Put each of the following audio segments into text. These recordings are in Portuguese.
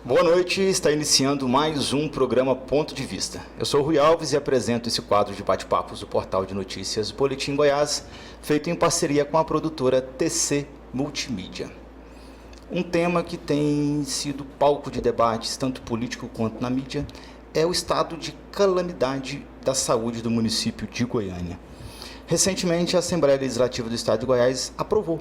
Boa noite, está iniciando mais um programa Ponto de Vista. Eu sou o Rui Alves e apresento esse quadro de bate-papos do portal de notícias Boletim Goiás, feito em parceria com a produtora TC Multimídia. Um tema que tem sido palco de debates, tanto político quanto na mídia, é o estado de calamidade da saúde do município de Goiânia. Recentemente, a Assembleia Legislativa do Estado de Goiás aprovou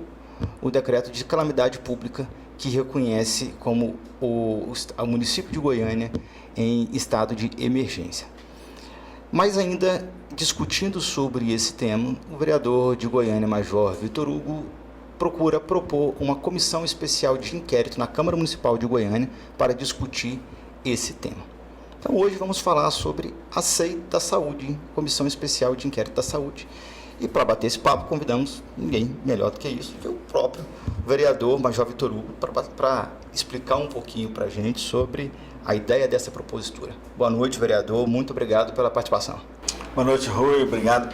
o decreto de calamidade pública que reconhece como o município de Goiânia em estado de emergência. Mas ainda discutindo sobre esse tema, o vereador de Goiânia, Major Vitor Hugo, procura propor uma comissão especial de inquérito na Câmara Municipal de Goiânia para discutir esse tema. Então hoje vamos falar sobre a CEI da Saúde, Comissão Especial de Inquérito da Saúde. E para bater esse papo, convidamos ninguém melhor do que isso, que o próprio vereador Major Vitor Hugo, para explicar um pouquinho para a gente sobre a ideia dessa propositura. Boa noite, vereador. Muito obrigado pela participação. Boa noite, Rui. Obrigado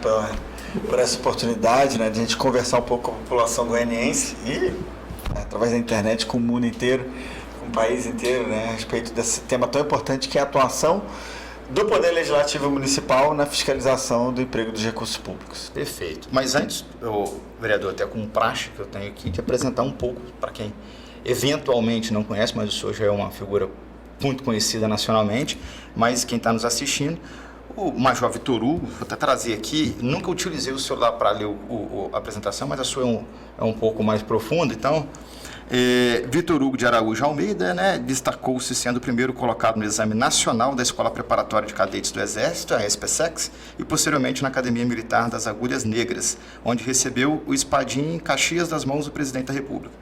por essa oportunidade, né, de a gente conversar um pouco com a população goianiense e, através da internet, com o mundo inteiro, com o país inteiro, né, a respeito desse tema tão importante que é a atuação do Poder Legislativo Municipal na fiscalização do emprego dos recursos públicos. Perfeito. Mas antes, vereador, até com praxe que eu tenho aqui, de apresentar um pouco para quem eventualmente não conhece, mas o senhor já é uma figura muito conhecida nacionalmente, mas quem está nos assistindo, o Major Vitor Hugo, vou até trazer aqui, nunca utilizei o celular para ler a apresentação, mas a sua é um pouco mais profunda, então... Vitor Hugo de Araújo Almeida, né, destacou-se sendo o primeiro colocado no Exame Nacional da Escola Preparatória de Cadetes do Exército, a SPSEX, e posteriormente na Academia Militar das Agulhas Negras, onde recebeu o espadim em Caxias das mãos do Presidente da República.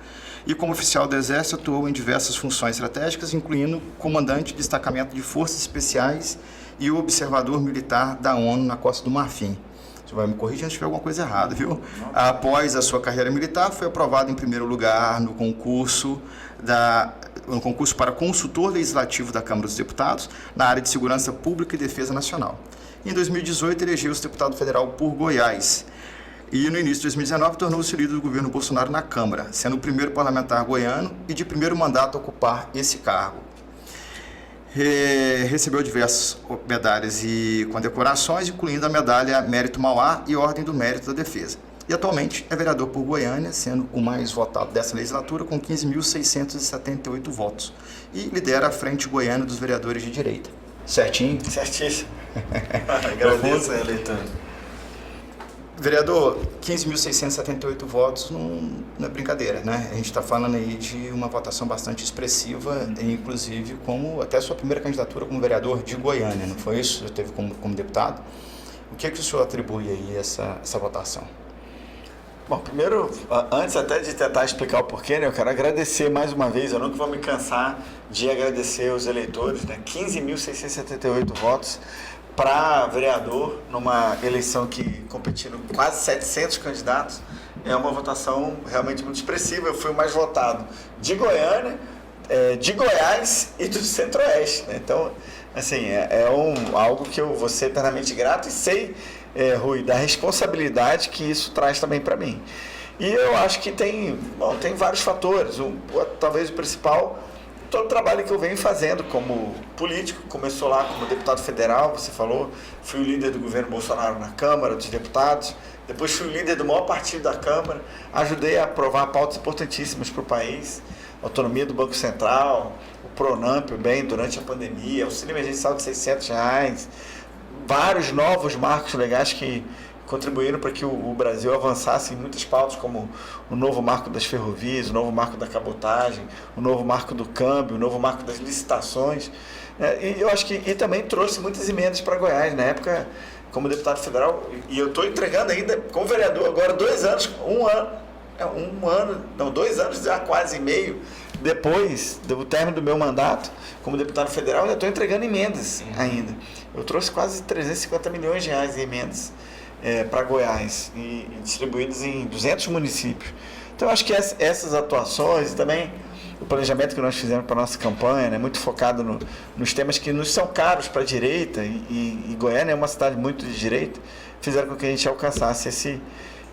E como oficial do Exército atuou em diversas funções estratégicas, incluindo comandante de destacamento de forças especiais e o observador militar da ONU na Costa do Marfim. Você vai me corrigir se tiver alguma coisa errada, viu? Após a sua carreira militar, foi aprovado em primeiro lugar no concurso para consultor legislativo da Câmara dos Deputados na área de Segurança Pública e Defesa Nacional. Em 2018, elegeu-se deputado federal por Goiás. E no início de 2019, tornou-se líder do governo Bolsonaro na Câmara, sendo o primeiro parlamentar goiano e de primeiro mandato a ocupar esse cargo. Recebeu diversas medalhas e condecorações, incluindo a medalha Mérito Mauá e Ordem do Mérito da Defesa. E atualmente é vereador por Goiânia, sendo o mais votado dessa legislatura, com 15.678 votos. E lidera a Frente Goiana dos Vereadores de Direita. Certinho? Certíssimo. Agradeço, eleitor. Vereador, 15.678 votos não é brincadeira, né? A gente está falando aí de uma votação bastante expressiva, inclusive como até a sua primeira candidatura como vereador de Goiânia, não foi isso? Você teve como deputado. O que é que o senhor atribui aí a essa votação? Bom, primeiro, antes até de tentar explicar o porquê, né, eu quero agradecer mais uma vez, eu nunca vou me cansar de agradecer os eleitores, né? 15.678 votos para vereador, numa eleição que competiram quase 700 candidatos, é uma votação realmente muito expressiva. Eu fui o mais votado de Goiânia, de Goiás e do Centro-Oeste, né? Então, assim, algo que eu vou ser eternamente grato e sei, Rui, da responsabilidade que isso traz também para mim. E eu acho que tem vários fatores, talvez o principal, todo o trabalho que eu venho fazendo como político. Começou lá como deputado federal, você falou, fui o líder do governo Bolsonaro na Câmara dos Deputados, depois fui o líder do maior partido da Câmara, ajudei a aprovar pautas importantíssimas para o país, autonomia do Banco Central, o Pronamp, bem, durante a pandemia, auxílio emergencial de R$600, vários novos marcos legais que contribuíram para que o Brasil avançasse em muitas pautas, como o novo marco das ferrovias, o novo marco da cabotagem, o novo marco do câmbio, o novo marco das licitações. E eu acho que também trouxe muitas emendas para Goiás, na época, como deputado federal, e eu estou entregando ainda como vereador, agora 2 anos, 2 anos, já quase meio, depois do término do meu mandato como deputado federal, eu estou entregando emendas ainda. Eu trouxe quase 350 milhões de reais em emendas para Goiás e distribuídos em 200 municípios. Então, eu acho que essas atuações e também o planejamento que nós fizemos para a nossa campanha, né, muito focado nos temas que nos são caros para a direita, e Goiânia é uma cidade muito de direita, fizeram com que a gente alcançasse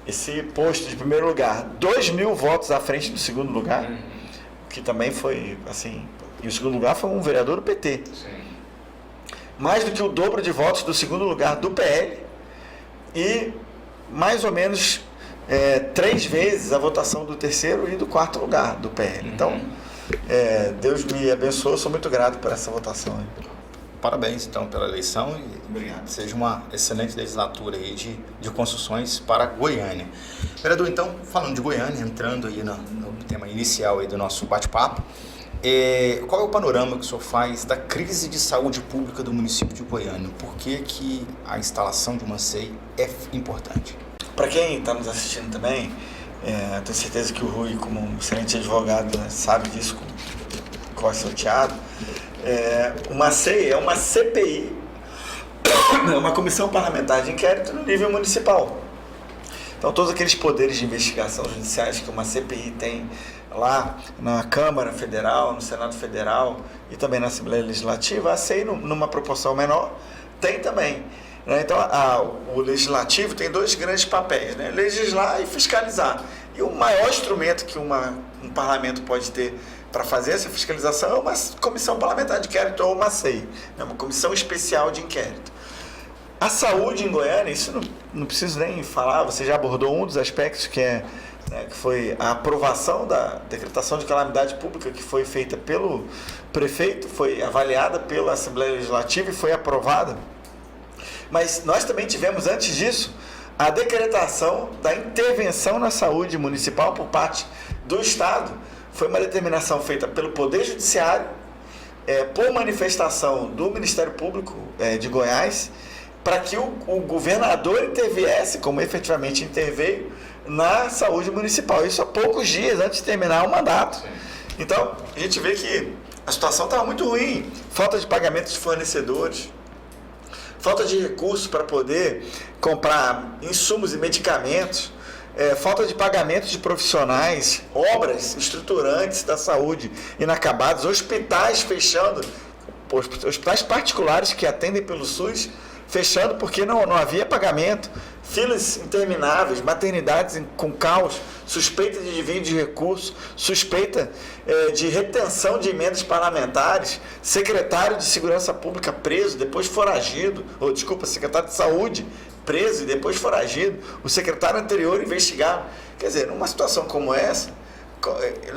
esse posto de primeiro lugar. 2.000 votos à frente do segundo lugar, que também foi, assim, E o segundo lugar foi um vereador do PT. Sim. Mais do que o dobro de votos do segundo lugar do PL e mais ou menos 3 vezes a votação do terceiro e do quarto lugar do PL. Então, Deus me abençoe, eu sou muito grato por essa votação aí. Parabéns, então, pela eleição e Obrigado. seja uma excelente legislatura aí de construções para Goiânia. Vereador, então, falando de Goiânia, entrando aí no tema inicial aí do nosso bate-papo, qual é o panorama que o senhor faz da crise de saúde pública do município de Goiânia? Por que a instalação de uma SEI é importante? Para quem está nos assistindo também, tenho certeza que o Rui, como um excelente advogado, né, sabe disso, com o seu teatro. Uma SEI é uma CPI, é uma comissão parlamentar de inquérito no nível municipal. Então, todos aqueles poderes de investigação judiciais que uma CPI tem lá na Câmara Federal, no Senado Federal e também na Assembleia Legislativa, a SEI, numa proporção menor, tem também. Então, o Legislativo tem 2 grandes papéis, né? Legislar e fiscalizar. E o maior instrumento que um parlamento pode ter para fazer essa fiscalização é uma comissão parlamentar de inquérito ou uma SEI, né? Uma comissão especial de inquérito. A saúde em Goiânia, isso não preciso nem falar, você já abordou um dos aspectos que foi a aprovação da decretação de calamidade pública que foi feita pelo prefeito, foi avaliada pela Assembleia Legislativa e foi aprovada. Mas nós também tivemos, antes disso, a decretação da intervenção na saúde municipal por parte do Estado. Foi uma determinação feita pelo Poder Judiciário, por manifestação do Ministério Público de Goiás, para que o governador interviesse, como efetivamente interveio, na saúde municipal. Isso há poucos dias antes de terminar o mandato. Então, a gente vê que a situação estava muito ruim. Falta de pagamento de fornecedores, falta de recursos para poder comprar insumos e medicamentos, falta de pagamento de profissionais, obras estruturantes da saúde inacabadas, hospitais fechando, hospitais particulares que atendem pelo SUS fechando porque não havia pagamento, filas intermináveis, maternidades com caos, suspeita de desvio de recursos, suspeita de retenção de emendas parlamentares, secretário de Segurança Pública preso, depois foragido, secretário de Saúde preso e depois foragido, o secretário anterior investigado. Quer dizer, numa situação como essa,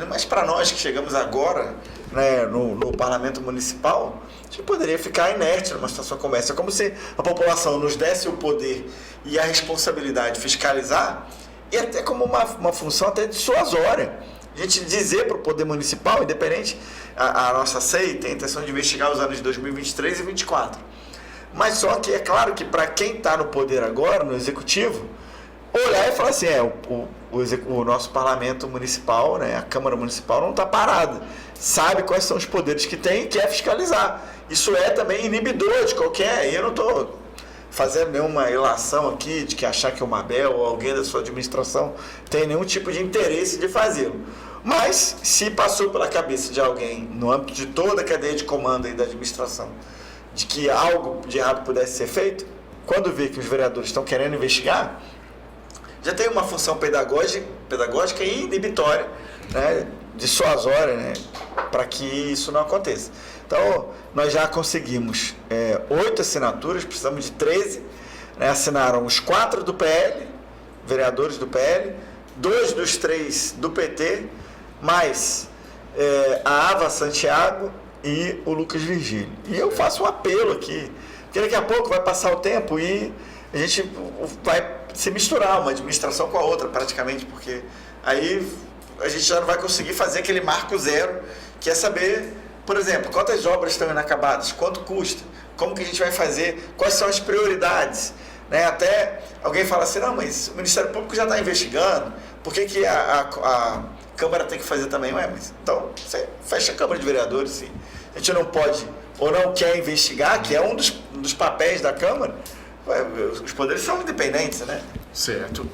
mas para nós que chegamos agora, né, no parlamento municipal, a gente poderia ficar inerte numa situação como essa. É como se a população nos desse o poder e a responsabilidade de fiscalizar, e até como uma função até dissuasória. A gente dizer para o poder municipal, independente, a nossa SEI tem a intenção de investigar os anos de 2023 e 2024. Mas só que é claro que para quem está no poder agora, no executivo, olhar e falar assim, o nosso parlamento municipal, né, a Câmara Municipal não está parada, sabe quais são os poderes que tem e quer fiscalizar. Isso é também inibidor de qualquer, e eu não estou fazendo nenhuma ilação aqui de que achar que o Mabel ou alguém da sua administração tem nenhum tipo de interesse de fazê-lo. Mas se passou pela cabeça de alguém, no âmbito de toda a cadeia de comando aí da administração, de que algo de errado pudesse ser feito, quando vê que os vereadores estão querendo investigar, já tem uma função pedagógica e inibitória, né, dissuasória, né, para que isso não aconteça. Então, nós já conseguimos 8 assinaturas, precisamos de 13, né, assinaram os 4 do PL, vereadores do PL, 2 dos 3 do PT, mais a Ava Santiago e o Lucas Virgílio. E eu faço um apelo aqui, porque daqui a pouco vai passar o tempo e a gente vai se misturar uma administração com a outra praticamente, porque aí a gente já não vai conseguir fazer aquele marco zero, que é saber, por exemplo, quantas obras estão inacabadas, quanto custa, como que a gente vai fazer, quais são as prioridades, né? Até alguém fala assim, não, mas o Ministério Público já está investigando, por que a Câmara tem que fazer também? Mas então você fecha a Câmara de Vereadores, sim. A gente não pode ou não quer investigar, que é um dos papéis da Câmara. Os poderes são independentes, né? Certo.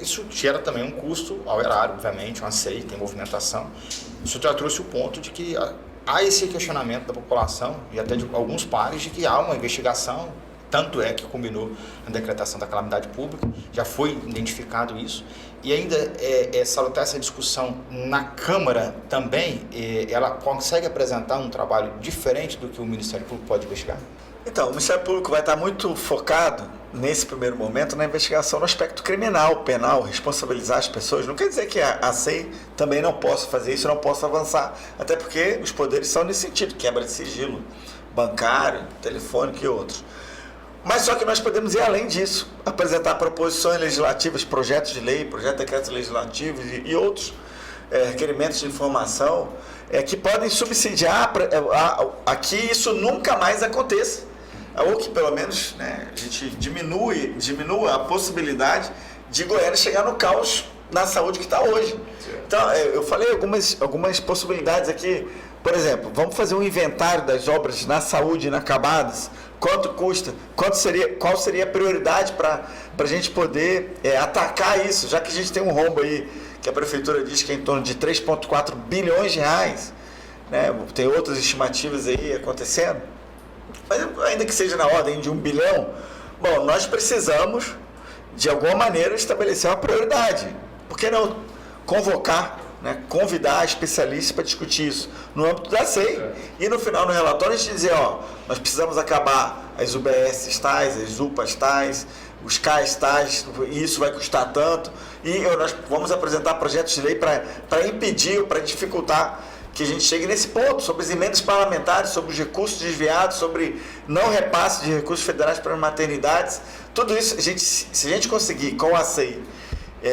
Isso gera também um custo ao erário, obviamente, uma SEI, tem movimentação. O senhor já trouxe o ponto de que há esse questionamento da população e até de alguns pares de que há uma investigação Tanto é que culminou a decretação da calamidade pública, já foi identificado isso. E ainda salutar essa discussão na Câmara também, ela consegue apresentar um trabalho diferente do que o Ministério Público pode investigar? Então, o Ministério Público vai estar muito focado, nesse primeiro momento, na investigação no aspecto criminal, penal, responsabilizar as pessoas. Não quer dizer que a SEI também não possa fazer isso, não possa avançar, até porque os poderes são nesse sentido, quebra de sigilo bancário, telefônico e outros. Mas só que nós podemos ir além disso, apresentar proposições legislativas, projetos de lei, projetos de decretos legislativos e outros requerimentos de informação que podem subsidiar a que isso nunca mais aconteça. Ou que pelo menos a gente diminua a possibilidade de Goiânia chegar no caos na saúde que está hoje. Então, eu falei algumas possibilidades aqui. Por exemplo, vamos fazer um inventário das obras na saúde inacabadas. Quanto custa? Qual seria a prioridade para a gente poder atacar isso, já que a gente tem um rombo aí, que a Prefeitura diz que é em torno de 3,4 bilhões de reais. Né? Tem outras estimativas aí acontecendo. Mas ainda que seja na ordem de 1 bilhão, bom, nós precisamos, de alguma maneira, estabelecer uma prioridade. Por que não convocar, convidar especialistas para discutir isso no âmbito da SEI? E no final, no relatório, a gente dizer, nós precisamos acabar as UBS tais, as UPAs tais, os CAIS tais, e isso vai custar tanto. E nós vamos apresentar projetos de lei para impedir, para dificultar que a gente chegue nesse ponto, sobre as emendas parlamentares, sobre os recursos desviados, sobre não repasse de recursos federais para maternidades. Tudo isso, se a gente conseguir, com a SEI,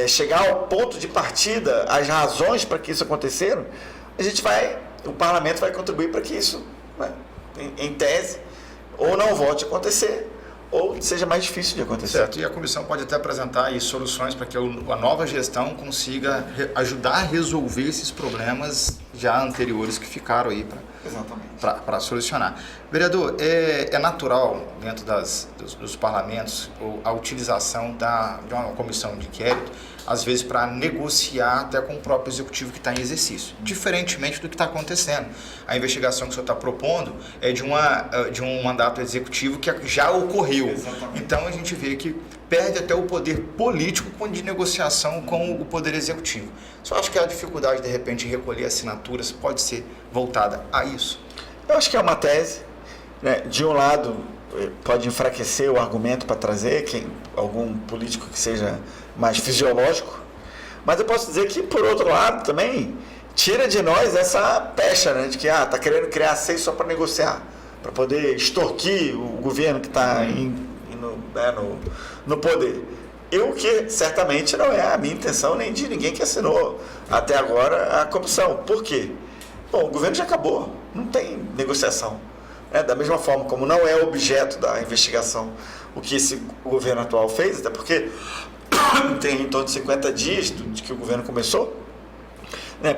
chegar ao ponto de partida, as razões para que isso aconteceram, o parlamento vai contribuir para que isso, em tese, ou não volte a acontecer, ou seja mais difícil de acontecer. Certo, e a comissão pode até apresentar aí soluções para que a nova gestão consiga ajudar a resolver esses problemas já anteriores que ficaram aí para solucionar. Vereador, é natural dentro dos parlamentos a utilização de uma comissão de inquérito, às vezes para negociar até com o próprio executivo que está em exercício, diferentemente do que está acontecendo. A investigação que o senhor está propondo é de um mandato executivo que já ocorreu. Exatamente. Então a gente vê que perde até o poder político de negociação com o poder executivo. Só acho que a dificuldade, de repente, de recolher assinaturas pode ser voltada a isso. Eu acho que é uma tese. De um lado, pode enfraquecer o argumento para trazer algum político que seja mais fisiológico, mas eu posso dizer que, por outro lado, também tira de nós essa pecha, de que está querendo criar a SEI só para negociar, para poder extorquir o governo que está no poder. O que certamente não é a minha intenção, nem de ninguém que assinou até agora a comissão. Por quê? Bom, o governo já acabou, não tem negociação. Da mesma forma como não é objeto da investigação o que esse governo atual fez, até porque tem em torno de 50 dias de que o governo começou.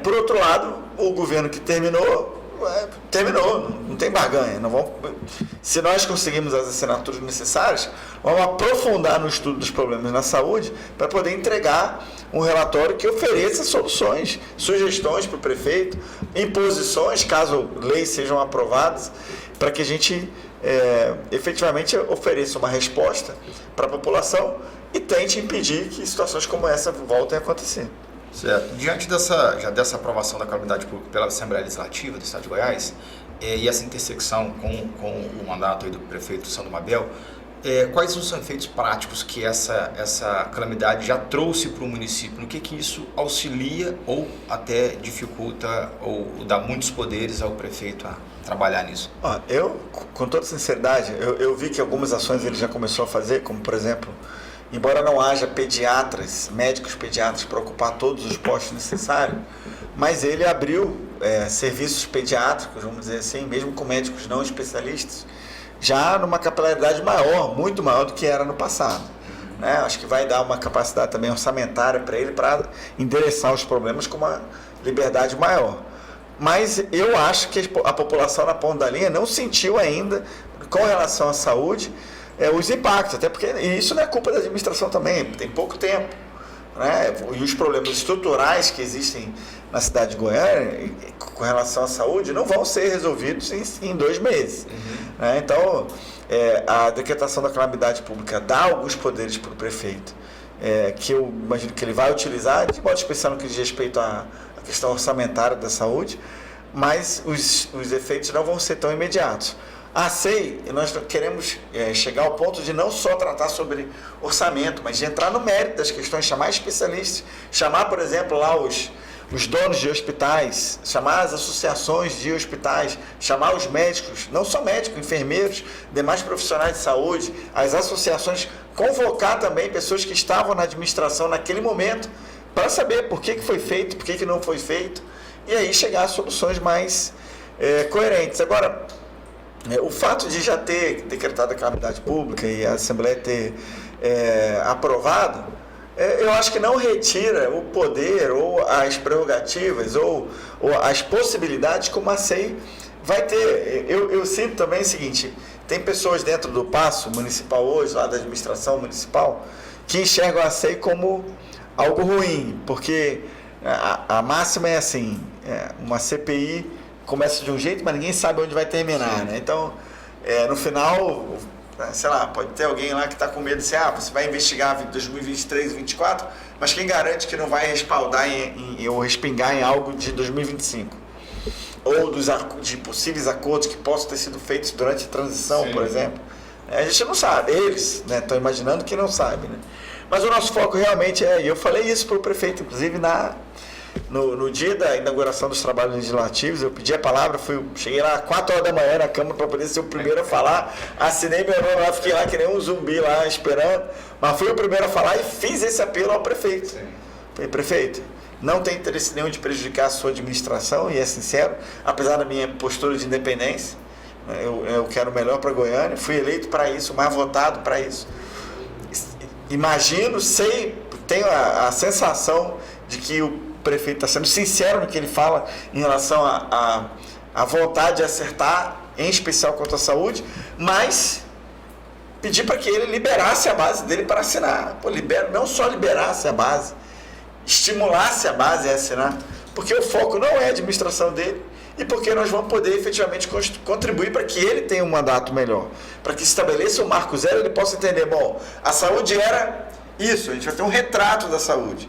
Por outro lado, o governo que terminou, não tem barganha. Se nós conseguirmos as assinaturas necessárias, vamos aprofundar no estudo dos problemas na saúde para poder entregar um relatório que ofereça soluções, sugestões para o prefeito, imposições, caso leis sejam aprovadas, para que a gente efetivamente ofereça uma resposta para a população e tente impedir que situações como essa voltem a acontecer. Certo. Diante dessa aprovação da calamidade pública pela Assembleia Legislativa do Estado de Goiás e essa intersecção com o mandato aí do prefeito Sandro Mabel, quais os efeitos práticos que essa calamidade já trouxe para o município? No que isso auxilia ou até dificulta ou dá muitos poderes ao prefeito a trabalhar nisso? Eu, com toda sinceridade, eu vi que algumas ações ele já começou a fazer, como por exemplo, embora não haja médicos pediatras para ocupar todos os postos necessários, mas ele abriu serviços pediátricos, vamos dizer assim, mesmo com médicos não especialistas, já numa capilaridade maior, muito maior do que era no passado. Acho que vai dar uma capacidade também orçamentária para ele, para endereçar os problemas com uma liberdade maior. Mas eu acho que a população na ponta da linha não sentiu ainda, com relação à saúde, os impactos, até porque isso não é culpa da administração também, tem pouco tempo. E os problemas estruturais que existem na cidade de Goiânia com relação à saúde não vão ser resolvidos em 2 meses. Então, a decretação da calamidade pública dá alguns poderes para o prefeito, que eu imagino que ele vai utilizar, de modo especial no que diz respeito à questão orçamentária da saúde, mas os efeitos não vão ser tão imediatos. A SEI, nós queremos chegar ao ponto de não só tratar sobre orçamento, mas de entrar no mérito das questões, chamar especialistas, chamar, por exemplo, lá os donos de hospitais, chamar as associações de hospitais, chamar os médicos, não só médicos, enfermeiros, demais profissionais de saúde, as associações, convocar também pessoas que estavam na administração naquele momento, para saber por que foi feito, por que não foi feito, e aí chegar a soluções mais coerentes. Agora, o fato de já ter decretado a calamidade pública e a Assembleia ter aprovado, eu acho que não retira o poder ou as prerrogativas ou as possibilidades como a SEI vai ter. Eu sinto também o seguinte, tem pessoas dentro do Paço Municipal hoje, lá da administração municipal, que enxergam a SEI como algo ruim, porque a máxima é assim, uma CPI começa de um jeito, mas ninguém sabe onde vai terminar, né? Então, no final, sei lá, pode ter alguém lá que está com medo de ser, você vai investigar 2023 e 2024, mas quem garante que não vai respaldar ou respingar em algo de 2025? Ou de possíveis acordos que possam ter sido feitos durante a transição, sim, por exemplo. A gente não sabe, eles estão imaginando que não sabem, né? Mas o nosso foco realmente e eu falei isso para o prefeito, inclusive no dia da inauguração dos trabalhos legislativos, eu pedi a palavra, cheguei lá às 4 horas da manhã na Câmara para poder ser o primeiro a falar, assinei meu nome lá, fiquei lá que nem um zumbi lá esperando, mas fui o primeiro a falar e fiz esse apelo ao prefeito. Sim. Falei, prefeito, não tem interesse nenhum de prejudicar a sua administração, e é sincero, apesar da minha postura de independência, eu quero o melhor para Goiânia, fui eleito para isso, mais votado para isso. Imagino, tenho a sensação de que o prefeito está sendo sincero no que ele fala em relação à vontade de acertar, em especial quanto à saúde, mas pedir para que ele liberasse a base dele para assinar. Não só liberasse a base, estimulasse a base a assinar, porque o foco não é a administração dele e porque nós vamos poder efetivamente contribuir para que ele tenha um mandato melhor, para que se estabeleça o marco zero, ele possa entender, bom, a saúde era isso, a gente vai ter um retrato da saúde.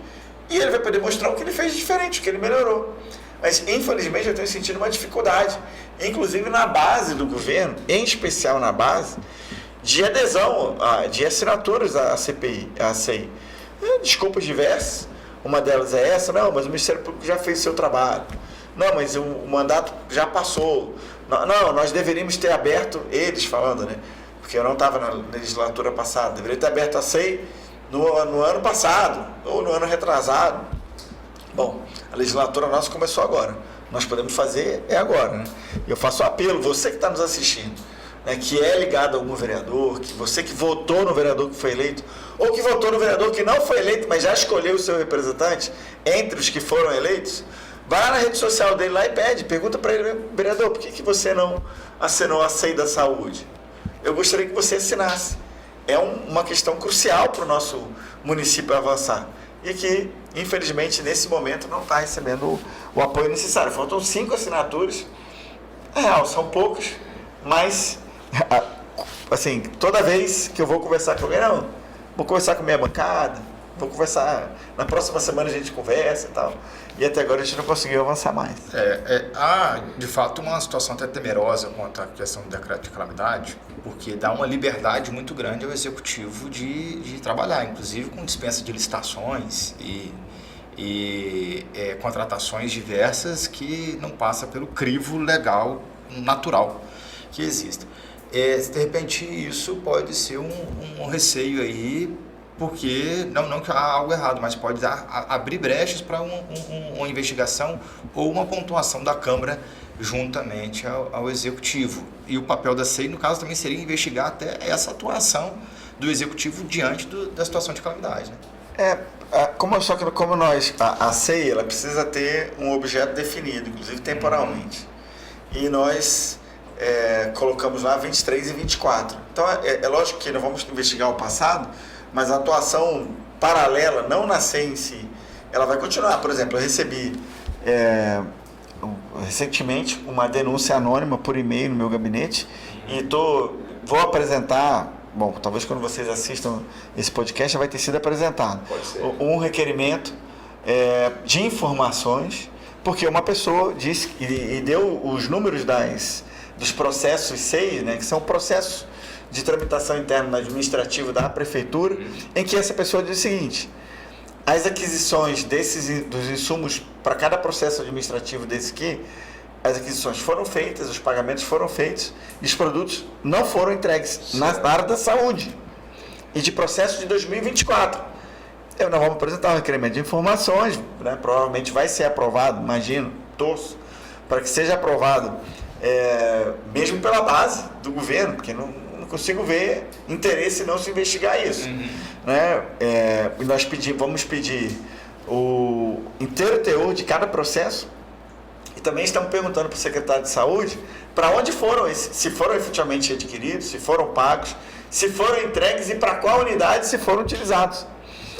E ele vai poder mostrar o que ele fez de diferente, o que ele melhorou. Mas, infelizmente, eu tenho sentido uma dificuldade, inclusive na base do governo, em especial na base, de adesão, de assinaturas à CPI, à SEI. Desculpas diversas, uma delas é essa, não, mas o Ministério Público já fez o seu trabalho. Não, mas o mandato já passou. Não, nós deveríamos ter aberto, eles falando, né? Porque eu não estava na legislatura passada, deveria ter aberto a SEI no ano passado, ou no ano retrasado. Bom, a legislatura nossa começou agora. Nós podemos fazer agora, né? Eu faço um apelo, você que está nos assistindo, né, que é ligado a algum vereador, que você que votou no vereador que foi eleito, ou que votou no vereador que não foi eleito, mas já escolheu o seu representante, entre os que foram eleitos, vai lá na rede social dele lá e pergunta para ele, vereador, por que você não assinou a SEI da saúde? Eu gostaria que você assinasse. É uma questão crucial para o nosso município avançar. E que, infelizmente, nesse momento não está recebendo o apoio necessário. Faltam 5 assinaturas. É real, são poucos, mas, assim, toda vez que eu vou conversar com alguém, não, vou conversar com a minha bancada, vou conversar, na próxima semana a gente conversa e tal. E até agora a gente não conseguiu avançar mais. Há, de fato, uma situação até temerosa quanto à questão do decreto de calamidade, porque dá uma liberdade muito grande ao executivo de trabalhar, inclusive com dispensa de licitações e contratações diversas que não passa pelo crivo legal natural que existe. De repente, isso pode ser um receio aí, porque não que há algo errado, mas pode abrir brechas para uma investigação ou uma pontuação da Câmara juntamente ao Executivo. E o papel da SEI, no caso, também seria investigar até essa atuação do Executivo diante da situação de calamidade, né? A SEI ela precisa ter um objeto definido, inclusive temporalmente. E nós colocamos lá 23 e 24. Então, é lógico que nós vamos investigar o passado, mas a atuação paralela, não na SEI em si, ela vai continuar. Por exemplo, eu recebi recentemente uma denúncia anônima por e-mail no meu gabinete e estou vou apresentar, bom, talvez quando vocês assistam esse podcast já vai ter sido apresentado. Pode ser. Um requerimento de informações, porque uma pessoa disse e deu os números dos processos 6, né, que são processos de tramitação interna administrativa da prefeitura, em que essa pessoa diz o seguinte: as aquisições dos insumos para cada processo administrativo desse aqui, as aquisições foram feitas, os pagamentos foram feitos e os produtos não foram entregues na área da saúde e de processo de 2024. Nós vamos apresentar um requerimento de informações, né? Provavelmente vai ser aprovado, imagino, torço, para que seja aprovado, mesmo pela base do governo, porque não consigo ver interesse em não se investigar isso. Né? E nós vamos pedir o inteiro teor de cada processo e também estamos perguntando para o secretário de saúde para onde foram, se foram efetivamente adquiridos, se foram pagos, se foram entregues e para qual unidade se foram utilizados.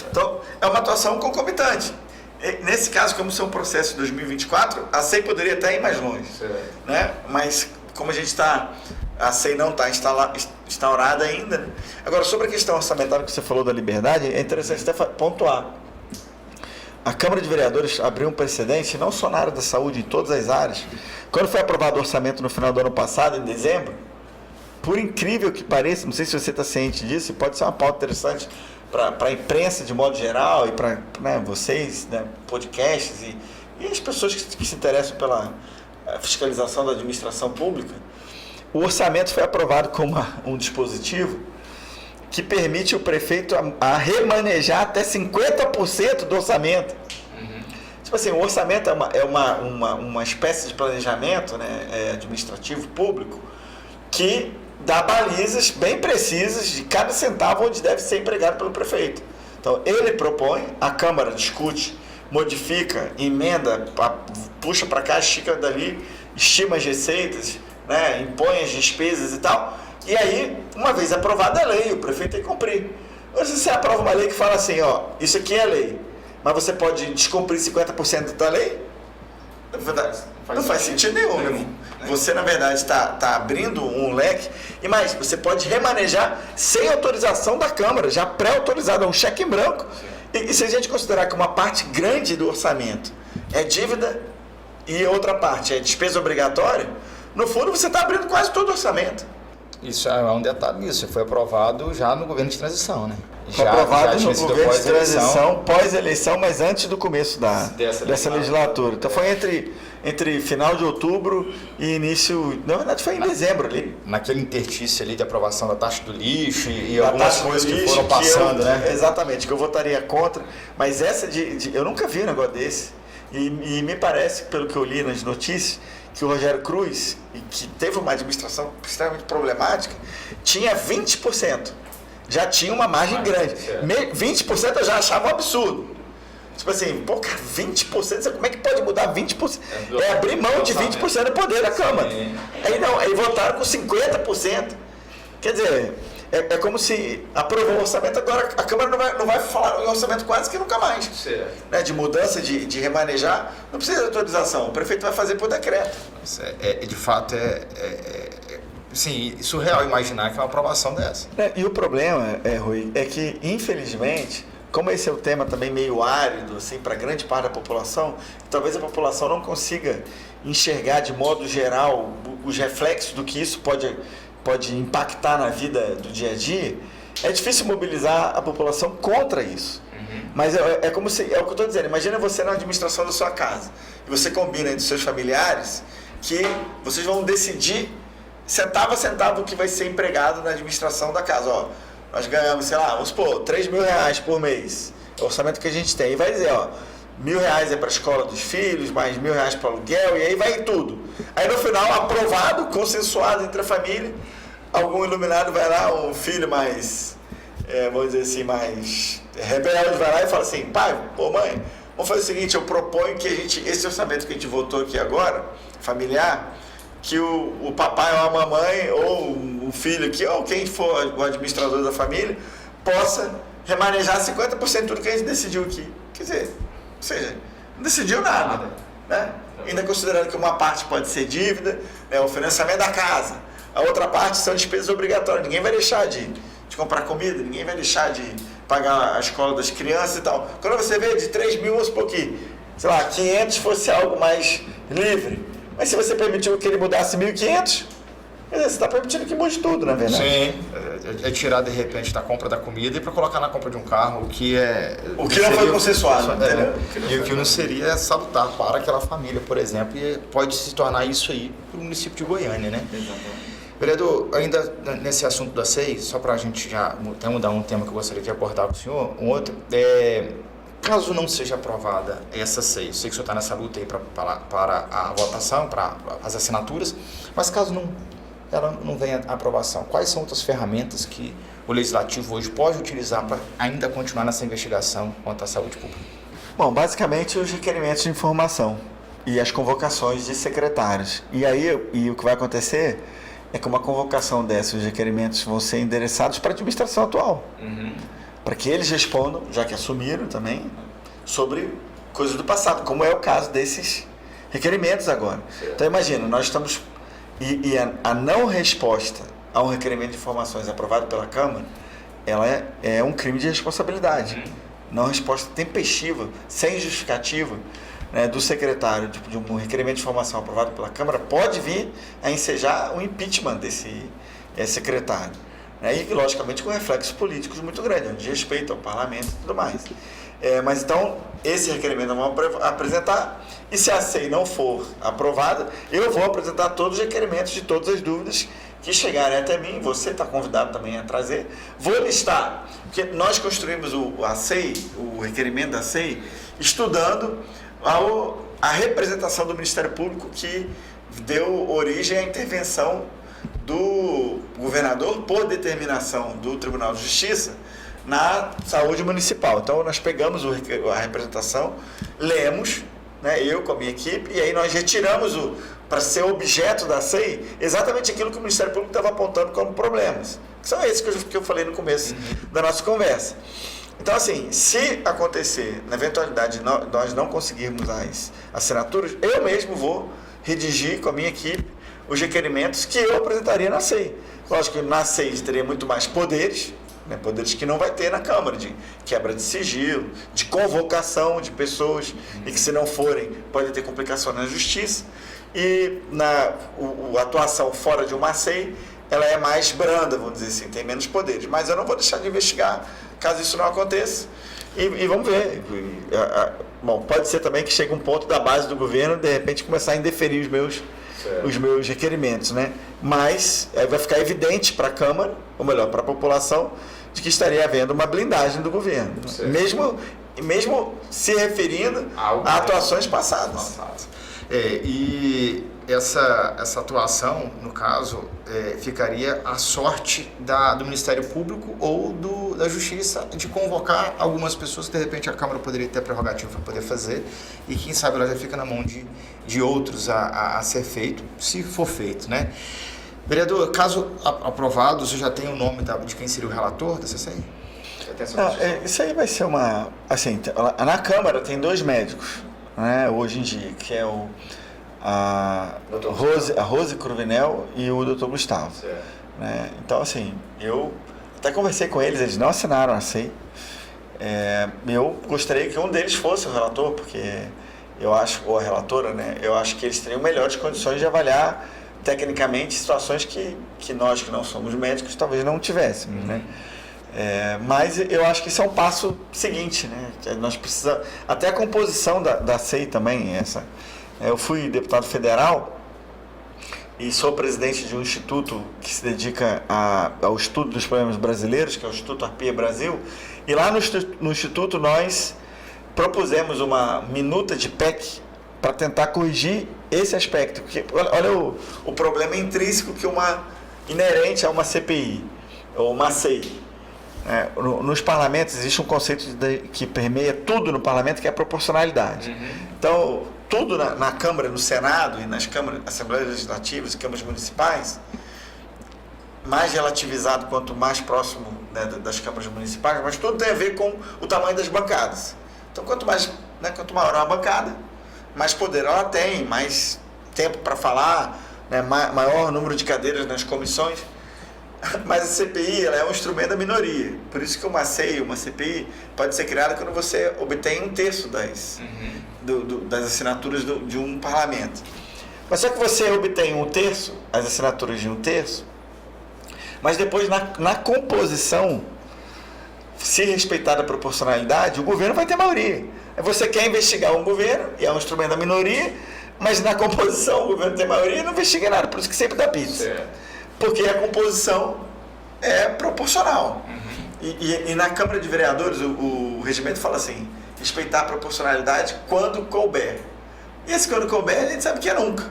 Então, é uma atuação concomitante. Nesse caso, como isso é um processo de 2024, a SEI poderia até ir mais longe. Né? Mas, como a SEI não está instaurada ainda. Né? Agora, sobre a questão orçamentária que você falou da liberdade, é interessante até pontuar. A Câmara de Vereadores abriu um precedente, não só na área da saúde, em todas as áreas. Quando foi aprovado o orçamento no final do ano passado, em dezembro, por incrível que pareça, não sei se você está ciente disso, pode ser uma pauta interessante para a imprensa de modo geral e para, né, vocês, né, podcasts e as pessoas que se interessam pela fiscalização da administração pública. O orçamento foi aprovado como um dispositivo que permite o prefeito a remanejar até 50% do orçamento. Tipo assim, o orçamento é uma espécie de planejamento, né, administrativo público que dá balizas bem precisas de cada centavo onde deve ser empregado pelo prefeito. Então, ele propõe, a Câmara discute, modifica, emenda, puxa para cá, estica dali, estima as receitas, né, impõe as despesas e tal. E aí, uma vez aprovada a lei, o prefeito tem que cumprir. Hoje você aprova uma lei que fala assim, ó, isso aqui é lei, mas você pode descumprir 50% da lei? Na verdade, não faz sentido nenhum. Você, na verdade, está abrindo um leque, e mais, você pode remanejar sem autorização da Câmara, já pré-autorizado, é um cheque em branco. E se a gente considerar que uma parte grande do orçamento é dívida e outra parte é despesa obrigatória, no fundo você está abrindo quase todo o orçamento. Isso é um detalhe disso, foi aprovado já no governo de transição, né? Foi aprovado no governo de transição, pós-eleição, mas antes do começo dessa legislatura. Então foi entre final de outubro e início... Na verdade foi em dezembro ali. Naquele interstício ali de aprovação da taxa do lixo e algumas coisas que foram passando, né? Exatamente, que eu votaria contra. Mas essa eu nunca vi um negócio desse. E me parece, pelo que eu li nas notícias, que o Rogério Cruz, que teve uma administração extremamente problemática, tinha 20%. Já tinha uma margem grande. 20% eu já achava um absurdo. Tipo assim, pô, cara, 20%, como é que pode mudar 20%? É abrir mão de 20% do poder da Câmara. Aí votaram com 50%. Quer dizer, é como se aprovou o orçamento, agora a Câmara não vai falar em orçamento quase que nunca mais. Né, de mudança, de remanejar, não precisa de autorização, o prefeito vai fazer por decreto. De fato, sim, surreal imaginar que é uma aprovação dessa. E o problema, Rui, é que, infelizmente, como esse é um tema também meio árido, assim, para grande parte da população, talvez a população não consiga enxergar de modo geral os reflexos do que isso pode impactar na vida do dia a dia, é difícil mobilizar a população contra isso. Mas é como se, é o que eu estou dizendo, imagina você na administração da sua casa, e você combina entre os seus familiares que vocês vão decidir centavo a centavo o que vai ser empregado na administração da casa. Ó, nós ganhamos, sei lá, vamos supor, R$3.000 por mês, é o orçamento que a gente tem, e vai dizer, ó, R$1.000 é para a escola dos filhos, mais R$1.000 para aluguel, e aí vai tudo. Aí no final, aprovado, consensuado entre a família, algum iluminado vai lá, um filho mais, vamos dizer assim, mais rebelde vai lá e fala assim, pai, pô, mãe, vamos fazer o seguinte, eu proponho que esse orçamento que a gente votou aqui agora, familiar, que o papai ou a mamãe, ou o filho aqui, ou quem for o administrador da família, possa remanejar 50% de tudo que a gente decidiu aqui. Quer dizer, ou seja, não decidiu nada, né? Ainda considerando que uma parte pode ser dívida, né, o financiamento da casa, A outra parte são despesas obrigatórias. Ninguém vai deixar de comprar comida, ninguém vai deixar de pagar a escola das crianças e tal. Quando você vê de 3 mil, vamos supor que, sei lá, 500 fosse algo mais livre. Mas se você permitiu que ele mudasse 1.500, você está permitindo que mude tudo, na verdade. Sim, é tirar de repente da compra da comida e para colocar na compra de um carro, o que não foi consensuado, entendeu? E o que não seria salutar para aquela família, por exemplo, e pode se tornar isso aí para o município de Goiânia, né? Exatamente. Vereador, ainda nesse assunto da SEI, só para a gente já até mudar um tema que eu gostaria de abordar com o senhor, um outro, caso não seja aprovada essa SEI, eu sei que o senhor está nessa luta aí para a votação, para as assinaturas, mas caso ela não venha à aprovação, quais são outras ferramentas que o Legislativo hoje pode utilizar para ainda continuar nessa investigação contra a saúde pública? Bom, basicamente os requerimentos de informação e as convocações de secretários. E o que vai acontecer é que uma convocação dessa, os requerimentos vão ser endereçados para a administração atual. Para que eles respondam, já que assumiram também, sobre coisas do passado, como é o caso desses requerimentos agora. Então imagina, nós estamos... E a não resposta a um requerimento de informações aprovado pela Câmara, ela é um crime de responsabilidade. Não resposta tempestiva, sem justificativa, né, do secretário de um requerimento de informação aprovado pela Câmara, pode vir a ensejar o impeachment desse secretário. Né, e, logicamente, com reflexos políticos muito grandes, de respeito ao parlamento e tudo mais. Mas, então, esse requerimento nós vamos apresentar, e se a SEI não for aprovada, eu vou apresentar todos os requerimentos de todas as dúvidas que chegarem até mim, você está convidado também a trazer. Vou listar, porque nós construímos a SEI, o requerimento da SEI, estudando a representação do Ministério Público que deu origem à intervenção do governador por determinação do Tribunal de Justiça na saúde municipal. Então nós pegamos a representação, lemos, né, eu com a minha equipe, e aí nós retiramos para ser objeto da SEI exatamente aquilo que o Ministério Público estava apontando como problemas. Que são esses que eu falei no começo da nossa conversa. Então, assim, se acontecer, na eventualidade de nós não conseguirmos as assinaturas, eu mesmo vou redigir com a minha equipe os requerimentos que eu apresentaria na SEI. Lógico que na SEI teria muito mais poderes, né, poderes que não vai ter na Câmara, de quebra de sigilo, de convocação de pessoas, e que se não forem, pode ter complicações na Justiça. E a atuação fora de uma SEI, ela é mais branda, vamos dizer assim, tem menos poderes. Mas eu não vou deixar de investigar, caso isso não aconteça. E vamos ver. Bom, pode ser também que chegue um ponto da base do governo, de repente, começar a indeferir os meus requerimentos, né? Mas vai ficar evidente para a Câmara, ou melhor, para a população, de que estaria havendo uma blindagem do governo. Mesmo se referindo a atuações passadas. E essa atuação, no caso, ficaria à sorte do Ministério Público ou da Justiça de convocar algumas pessoas que, de repente, a Câmara poderia ter a prerrogativa para poder fazer, e quem sabe ela já fica na mão de outros a ser feito, se for feito, né? Vereador, caso aprovado, você já tem o nome de quem seria o relator dessa SEI? Isso aí vai ser uma... Assim, na Câmara tem 2 médicos, né, hoje em dia, que é a Rose Cruvinel e o Dr. Gustavo. Né? Então, assim, eu até conversei com eles não assinaram a SEI. Eu gostaria que um deles fosse o relator, porque eu acho, ou a relatora, né, eu acho que eles teriam melhores condições de avaliar tecnicamente situações que nós, que não somos médicos, talvez não tivéssemos, né? Mas eu acho que isso é um passo seguinte, né? Nós precisamos, até a composição da SEI também, essa. Eu fui deputado federal e sou presidente de um instituto que se dedica ao estudo dos problemas brasileiros, que é o Instituto Arpia Brasil, e lá no instituto nós propusemos uma minuta de PEC para tentar corrigir esse aspecto, porque olha o problema intrínseco inerente a uma CPI ou uma SEI. Nos parlamentos existe um conceito que permeia tudo no parlamento, que é a proporcionalidade. Então, tudo na Câmara, no Senado e nas Assembleias Legislativas e câmaras municipais, mais relativizado quanto mais próximo, né, das câmaras municipais, mas tudo tem a ver com o tamanho das bancadas. Então, quanto maior a bancada, mais poder ela tem, mais tempo para falar, né, maior número de cadeiras nas comissões, mas a CPI ela é um instrumento da minoria. Por isso que uma CPI, pode ser criada quando você obtém 1/3 das assinaturas de um parlamento. Mas só que você obtém 1/3, as assinaturas de 1/3, mas depois na composição, se respeitar a proporcionalidade, o governo vai ter maioria. Você quer investigar um governo, e é um instrumento da minoria, mas na composição o governo tem maioria e não investiga nada, por isso que sempre dá pizza. Certo. Porque a composição é proporcional. E na Câmara de Vereadores, o regimento fala assim, respeitar a proporcionalidade quando couber. E esse quando couber, a gente sabe que é nunca.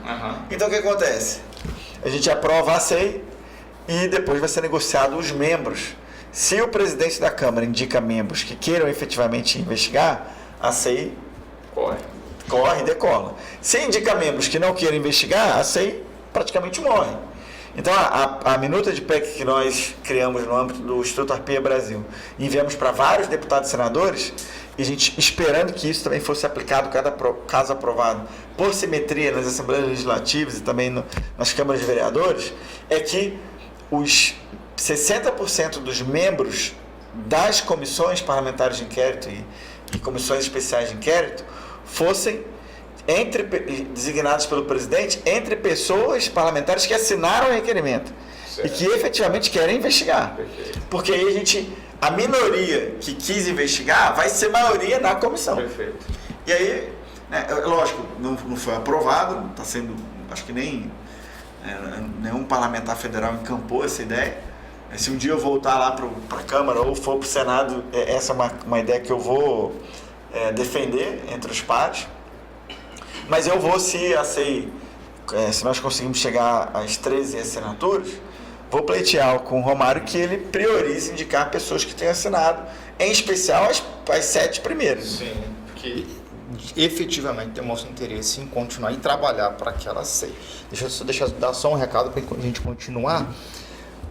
Então o que acontece? A gente aprova a SEI e depois vai ser negociado os membros. Se o presidente da Câmara indica membros que queiram efetivamente investigar, a SEI corre e decola. Se indica membros que não queiram investigar, a SEI praticamente morre. Então, a minuta de PEC que nós criamos no âmbito do Instituto Arpia Brasil, enviamos para vários deputados e senadores, e a gente esperando que isso também fosse aplicado, cada caso aprovado, por simetria nas Assembleias Legislativas e também nas câmaras de vereadores, é que os 60% dos membros das comissões parlamentares de inquérito e comissões especiais de inquérito fossem designados pelo presidente entre pessoas parlamentares que assinaram o requerimento. Certo. E que efetivamente querem investigar. Perfeito. Porque aí a minoria que quis investigar vai ser maioria na comissão. Perfeito. E aí, né, lógico, não foi aprovado, está sendo, acho que nenhum parlamentar federal encampou essa ideia. Se um dia eu voltar lá para a Câmara ou for para o Senado, essa é uma ideia que eu vou defender entre os pares. Mas eu vou, se nós conseguimos chegar às 13 assinaturas, vou pleitear com o Romário que ele priorize indicar pessoas que tenham assinado, em especial as 7 primeiras. Sim, porque efetivamente demonstra interesse em continuar e trabalhar para aquela SEI. Deixa eu dar só um recado para a gente continuar.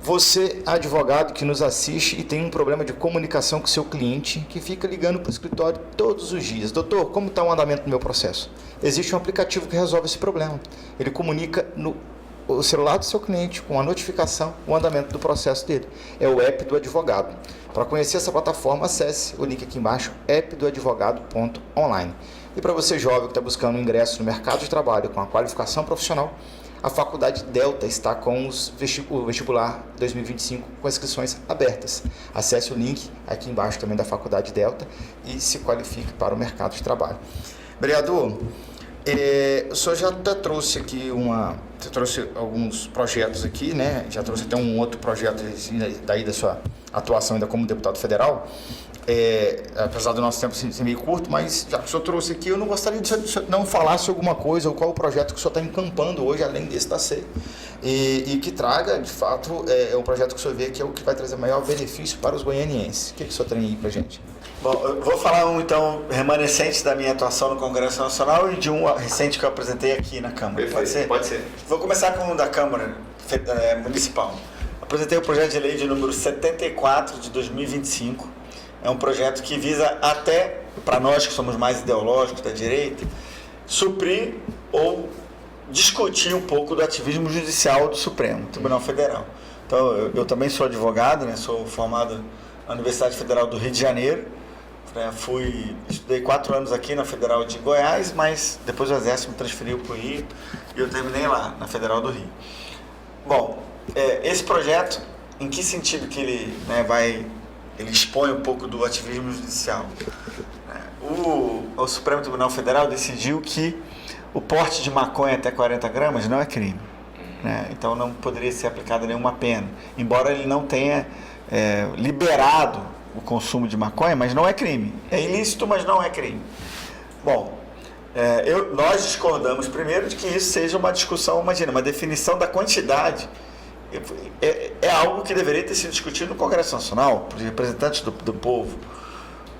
Você, advogado que nos assiste e tem um problema de comunicação com seu cliente, que fica ligando para o escritório todos os dias. Doutor, como está o andamento do meu processo? Existe um aplicativo que resolve esse problema. Ele comunica no celular do seu cliente com a notificação, o andamento do processo dele. É o app do advogado. Para conhecer essa plataforma, acesse o link aqui embaixo, appdoadvogado.online. E para você jovem que está buscando um ingresso no mercado de trabalho com a qualificação profissional, a Faculdade Delta está com o vestibular 2025 com inscrições abertas. Acesse o link aqui embaixo também da Faculdade Delta e se qualifique para o mercado de trabalho. Vereador, o senhor já até trouxe aqui você trouxe alguns projetos aqui, né? Já trouxe até um outro projeto daí da sua atuação ainda como deputado federal. Apesar do nosso tempo ser meio curto, mas já que o senhor trouxe aqui, eu não gostaria de o senhor não falasse alguma coisa, ou qual o projeto que o senhor está encampando hoje, além desse da SEI, e que traga, de fato, um projeto que o senhor vê que é o que vai trazer maior benefício para os goianienses. O que o senhor tem aí para a gente? Bom, eu vou falar então, remanescente da minha atuação no Congresso Nacional e de um recente que eu apresentei aqui na Câmara. Perfeito. Pode ser? Pode ser. Vou começar com o da Câmara Municipal. Apresentei o projeto de lei de número 74 de 2025. É um projeto que visa até, para nós que somos mais ideológicos da direita, suprir ou discutir um pouco do ativismo judicial do Supremo Tribunal Federal. Então, eu também sou advogado, né? Sou formado na Universidade Federal do Rio de Janeiro. Estudei 4 anos aqui na Federal de Goiás, mas depois o Exército me transferiu para o Rio e eu terminei lá, na Federal do Rio. Bom, esse projeto, em que sentido que ele ele expõe um pouco do ativismo judicial? O Supremo Tribunal Federal decidiu que o porte de maconha até 40 gramas não é crime, né? Então não poderia ser aplicada nenhuma pena, embora ele não tenha liberado o consumo de maconha, mas não é crime. É ilícito, mas não é crime. Bom, nós discordamos primeiro de que isso seja uma discussão, imagina, uma definição da quantidade. É algo que deveria ter sido discutido no Congresso Nacional, por representantes do povo.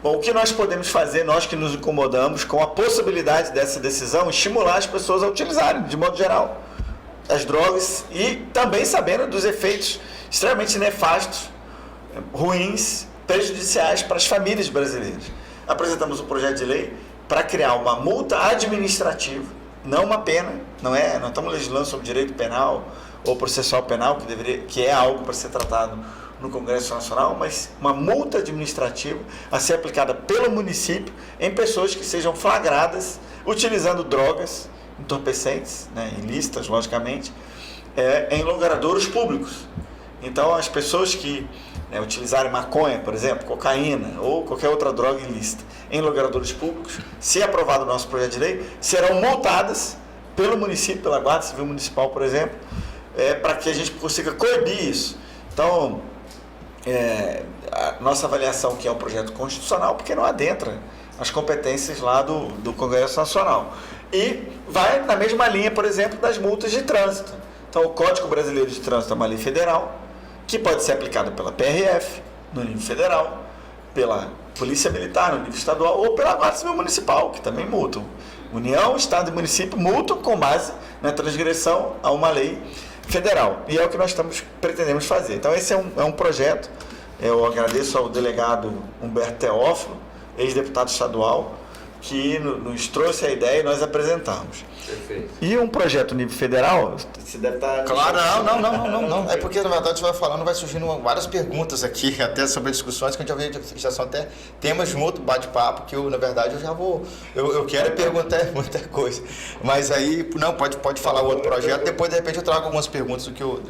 Bom, o que nós podemos fazer, nós que nos incomodamos com a possibilidade dessa decisão, estimular as pessoas a utilizarem, de modo geral, as drogas e também sabendo dos efeitos extremamente nefastos, ruins, prejudiciais para as famílias brasileiras. Apresentamos um projeto de lei para criar uma multa administrativa não uma pena, não estamos legislando sobre direito penal ou processual penal, que é algo para ser tratado no Congresso Nacional, mas uma multa administrativa a ser aplicada pelo município em pessoas que sejam flagradas utilizando drogas entorpecentes, né, ilícitas, logicamente, em logradouros públicos. Então, as pessoas que utilizarem maconha, por exemplo, cocaína ou qualquer outra droga ilícita em logradouros públicos, se aprovado o nosso projeto de lei, serão multadas pelo município, pela Guarda Civil Municipal, por exemplo, para que a gente consiga coibir isso. Então, a nossa avaliação que é um projeto constitucional, porque não adentra as competências lá do Congresso Nacional. E vai na mesma linha, por exemplo, das multas de trânsito. Então, o Código Brasileiro de Trânsito é uma lei federal, que pode ser aplicada pela PRF, no nível federal, pela Polícia Militar, no nível estadual, ou pela Guarda Civil Municipal, que também multam. União, Estado e município multam com base na transgressão a uma lei federal. E é o que nós pretendemos fazer. Então, esse é um projeto. Eu agradeço ao delegado Humberto Teófilo, ex-deputado estadual, que nos trouxe a ideia e nós apresentamos. Perfeito. E um projeto nível federal, você deve estar... Claro, não. É porque, na verdade, você vai falando, vai surgindo várias perguntas aqui, até sobre discussões que a gente já são até temas de um outro bate-papo, que eu, na verdade, eu já vou... Eu quero perguntar muita coisa. Mas aí, não, pode falar o outro projeto, depois, de repente, eu trago algumas perguntas do que eu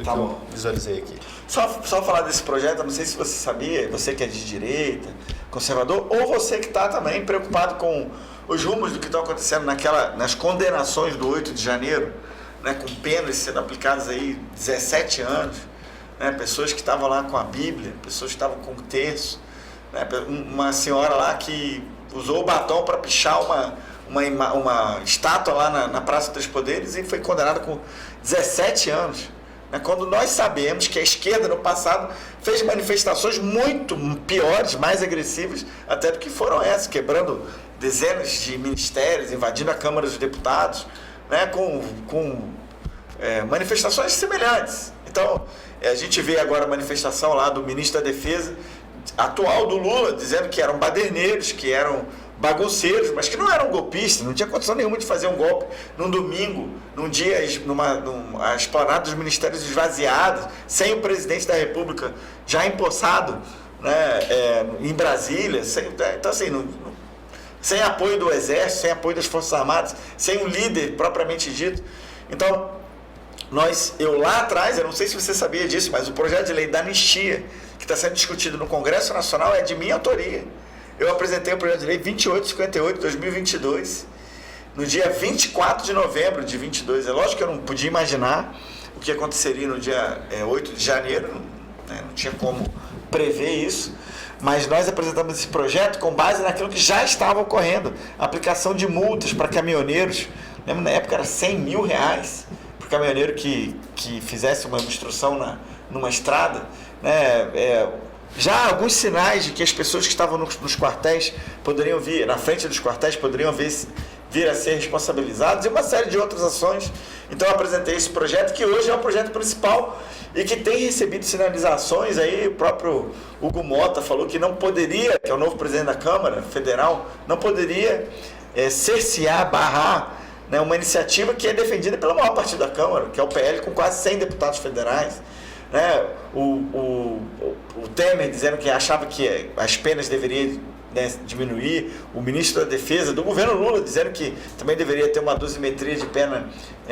visualizei aqui. Só falar desse projeto, eu não sei se você sabia, você que é de direita, conservador, ou você que está também preocupado com os rumos do que estão acontecendo nas condenações do 8 de janeiro, né, com penas sendo aplicadas aí 17 anos, né, pessoas que estavam lá com a Bíblia, pessoas que estavam com o terço, né, uma senhora lá que usou o batom para pichar uma estátua lá na Praça dos Três Poderes e foi condenada com 17 anos. Quando nós sabemos que a esquerda no passado fez manifestações muito piores, mais agressivas, até do que foram essas, quebrando dezenas de ministérios, invadindo a Câmara dos Deputados, né, com manifestações semelhantes. Então, a gente vê agora a manifestação lá do ministro da Defesa atual do Lula, dizendo que eram baderneiros, que eram bagunceiros, mas que não eram golpistas, não tinha condição nenhuma de fazer um golpe num domingo, num dia, numa esplanada dos ministérios esvaziados, sem o presidente da República já empossado, né, em Brasília, então assim, sem apoio do Exército, sem apoio das Forças Armadas, sem um líder propriamente dito. Então, eu lá atrás, eu não sei se você sabia disso, mas o projeto de lei da anistia, que está sendo discutido no Congresso Nacional, é de minha autoria. Eu apresentei o projeto de lei 2858 de 2022, no dia 24 de novembro de 22. É lógico que eu não podia imaginar o que aconteceria no dia 8 de janeiro, né? Não tinha como prever isso, mas nós apresentamos esse projeto com base naquilo que já estava ocorrendo, a aplicação de multas para caminhoneiros. Lembro, na época era R$100 mil para o caminhoneiro que fizesse uma obstrução numa estrada, né? Já há alguns sinais de que as pessoas que estavam nos quartéis poderiam vir, na frente dos quartéis, poderiam vir a ser responsabilizados, e uma série de outras ações. Então eu apresentei esse projeto, que hoje é o projeto principal e que tem recebido sinalizações. Aí o próprio Hugo Mota falou que não poderia, que é o novo presidente da Câmara Federal, não poderia cercear, barrar, né, uma iniciativa que é defendida pelo maior partido da Câmara, que é o PL, com quase 100 deputados federais. Né, o Temer dizendo que achava que as penas deveriam, né, diminuir, o ministro da Defesa do governo Lula dizendo que também deveria ter uma dosimetria de pena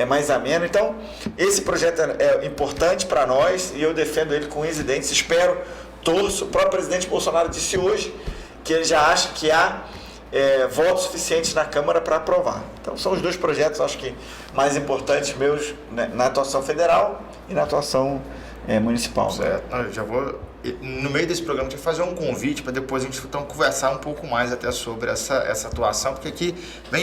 mais amena. Então, esse projeto é importante para nós e eu defendo ele com unhas e dentes. Torço. O próprio presidente Bolsonaro disse hoje que ele já acha que há votos suficientes na Câmara para aprovar. Então, são os dois projetos, acho que, mais importantes meus, né, na atuação federal e na atuação municipal. Certo. Eu já vou, no meio desse programa, te fazer um convite para depois a gente então conversar um pouco mais até sobre essa atuação, porque aqui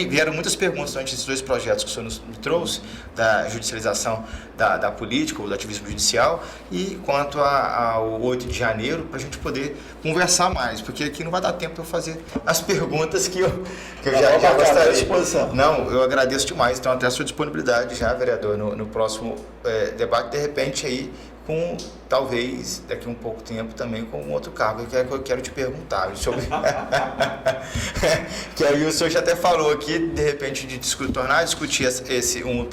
vieram muitas perguntas durante esses dois projetos que o senhor me trouxe, da judicialização da política ou do ativismo judicial, e quanto ao 8 de janeiro, para a gente poder conversar mais, porque aqui não vai dar tempo para eu fazer as perguntas que eu já gostaria. À disposição. Não, eu agradeço demais, então até a sua disponibilidade já, vereador, no próximo debate, de repente aí, com, talvez, daqui a um pouco tempo também com um outro cargo, que é que eu quero te perguntar sobre... que aí o senhor já até falou aqui, de repente, de discutir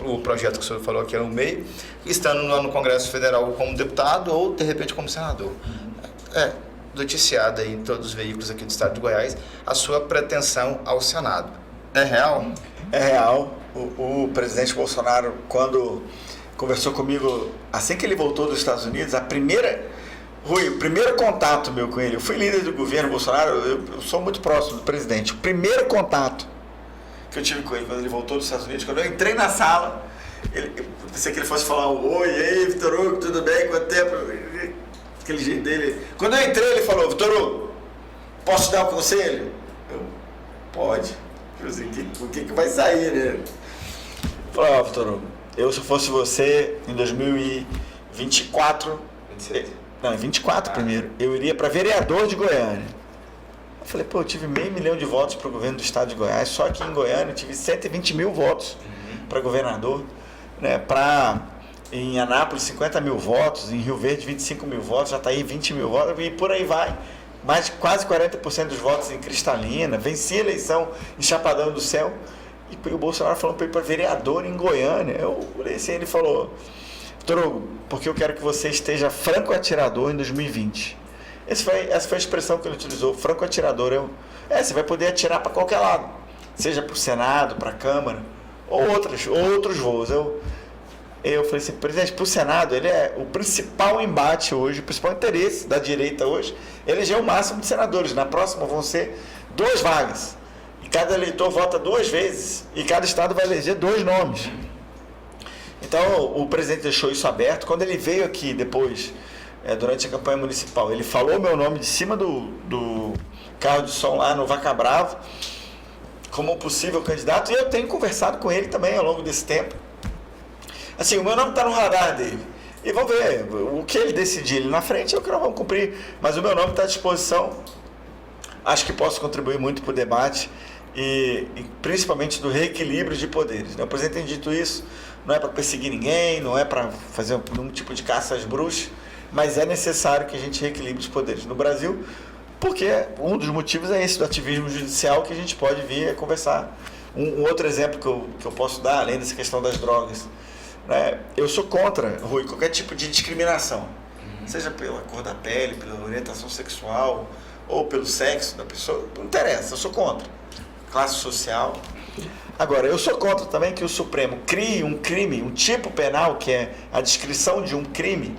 o projeto que o senhor falou aqui no meio, estando no Congresso Federal como deputado ou, de repente, como senador. Noticiada aí em todos os veículos aqui do estado de Goiás, a sua pretensão ao Senado. É real? É real. O presidente Bolsonaro, quando conversou comigo, assim que ele voltou dos Estados Unidos, o primeiro contato meu com ele, eu fui líder do governo Bolsonaro, eu sou muito próximo do presidente, o primeiro contato que eu tive com ele quando ele voltou dos Estados Unidos, quando eu entrei na sala, eu pensei que ele fosse falar oi, e aí, Vitor Hugo, tudo bem, quanto tempo? Aquele jeito dele. Quando eu entrei, ele falou, Vitor Hugo, posso te dar um conselho? Pode. Eu sei, o que vai sair, né? Falei, Vitor Hugo, se fosse você, em 2024... 26. Não, em 24 primeiro, eu iria para vereador de Goiânia. Eu falei, eu tive 500 mil de votos para o governo do estado de Goiás, só aqui em Goiânia eu tive 120 mil votos para governador, né? Em Anápolis 50 mil votos, em Rio Verde 25 mil votos, já está aí 20 mil votos e por aí vai. Mais de quase 40% dos votos em Cristalina, venci a eleição em Chapadão do Céu e o Bolsonaro falou para ir para vereador em Goiânia. Eu olhei assim, ele falou, Vitor Hugo, porque eu quero que você esteja franco atirador em 2020. Essa foi a expressão que ele utilizou, franco atirador. Você vai poder atirar para qualquer lado, seja para o Senado, para a Câmara, ou outros voos. Eu falei assim, presidente, para o Senado, ele é o principal embate hoje, o principal interesse da direita hoje, eleger o máximo de senadores. Na próxima vão ser 2 vagas. E cada eleitor vota 2 vezes, e cada estado vai eleger 2 nomes. Então, o presidente deixou isso aberto. Quando ele veio aqui depois, durante a campanha municipal, ele falou meu nome de cima do carro de som lá no Vaca Brava, como possível candidato, e eu tenho conversado com ele também ao longo desse tempo. Assim, o meu nome está no radar dele. E vamos ver, o que ele decidir ali na frente é o que nós vamos cumprir. Mas o meu nome está à disposição. Acho que posso contribuir muito para o debate e principalmente do reequilíbrio de poderes. O presidente tem dito isso, não é para perseguir ninguém, não é para fazer nenhum tipo de caça às bruxas, mas é necessário que a gente reequilibre os poderes no Brasil, porque um dos motivos é esse do ativismo judicial que a gente pode vir a conversar. Um outro exemplo que eu posso dar, além dessa questão das drogas, eu sou contra, Rui, qualquer tipo de discriminação, seja pela cor da pele, pela orientação sexual ou pelo sexo da pessoa, não interessa, eu sou contra. Classe social. Agora, eu sou contra também que o Supremo crie um crime, um tipo penal, que é a descrição de um crime,